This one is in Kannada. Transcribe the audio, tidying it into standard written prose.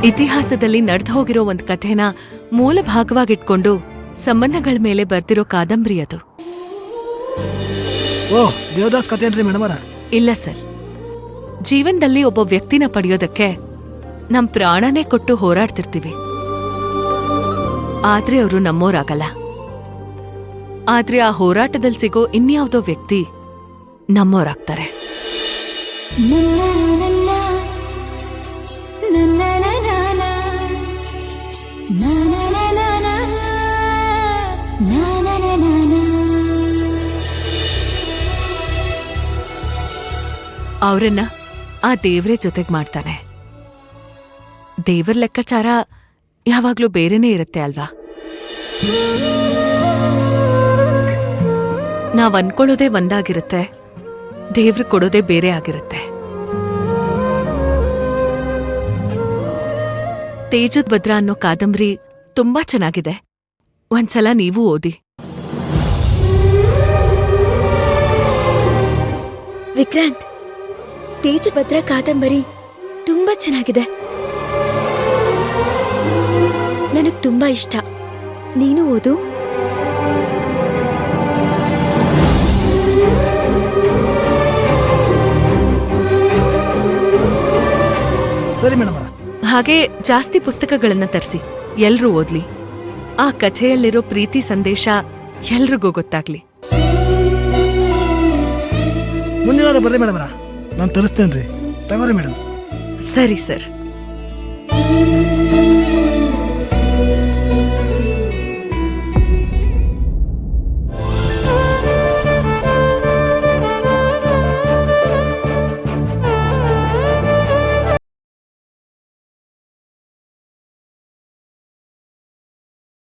ಇತಿಹಾಸದಲ್ಲಿ ನಡೆದು ಹೋಗಿರೋ ಒಂದ್ ಕಥೆನ ಮೂಲ ಭಾಗವಾಗಿಟ್ಕೊಂಡು ಸಂಬಂಧಗಳ ಮೇಲೆ ಬರ್ತಿರೋ ಕಾದಂಬರಿ ಅದು. ಓಹ್, ದೇವದಾಸ್ ಕಥೆ ಏನ್ರಿ ಮೇಡಮರ? ಇಲ್ಲ ಸರ್, ಜೀವನದಲ್ಲಿ ಒಬ್ಬ ವ್ಯಕ್ತಿನ ಪಡೆಯೋದಕ್ಕೆ ನಮ್ ಪ್ರಾಣನೇ ಕೊಟ್ಟು ಹೋರಾಡ್ತಿರ್ತೀವಿ. ಆದ್ರೆ ಅವರು ನಮ್ಮೋರಾಗಲ್ಲ. ಆದ್ರೆ ಆ ಹೋರಾಟದಲ್ಲಿ ಸಿಗೋ ಇನ್ಯಾವುದೋ ವ್ಯಕ್ತಿ ನಮ್ಮೋರಾಗ್ತಾರೆ. ಅವರನ್ನ ಆ ದೇವ್ರೇ ಜೊತೆಗ್ ಮಾಡ್ತಾನೆ. ದೇವ್ರ ಲೆಕ್ಕಾಚಾರ ಯಾವಾಗ್ಲೂ ಬೇರೆನೇ ಇರುತ್ತೆ ಅಲ್ವಾ? ನಾವ್ ಅನ್ಕೊಳ್ಳೋದೇ ಒಂದಾಗಿರುತ್ತೆ, ದೇವ್ರು ಕೊಡೋದೇ ಬೇರೆ ಆಗಿರುತ್ತೆ. ತೇಜದ್ ಭದ್ರ ಅನ್ನೋ ಕಾದಂಬರಿ ತುಂಬಾ ಚೆನ್ನಾಗಿದೆ. ಒಂದ್ಸಲ ನೀವು ಓದಿ. ವಿಕ್ರಾಂತ್, ತೇಜದ್ ಭದ್ರ ಕಾದಂಬರಿ ತುಂಬಾ ಚೆನ್ನಾಗಿದೆ. ನನಗ್ ತುಂಬಾ ಇಷ್ಟ. ನೀನು ಓದು. ಸರಿ ಮೇಡಮರ. ಹಾಗೆ ಜಾಸ್ತಿ ಪುಸ್ತಕಗಳನ್ನ ತರಿಸಿ, ಎಲ್ರೂ ಓದ್ಲಿ. ಆ ಕಥೆಯಲ್ಲಿರೋ ಪ್ರೀತಿ ಸಂದೇಶ ಎಲ್ರಿಗೂ ಗೊತ್ತಾಗ್ಲಿ. ಮುಂದಿನ ಬರ್ರಿ ಮೇಡಮರ, ನಾನು ತರಿಸ್ತೇನ್ರಿ. ತಗೋರಿ ಮೇಡಮ್. ಸರಿ ಸರ್.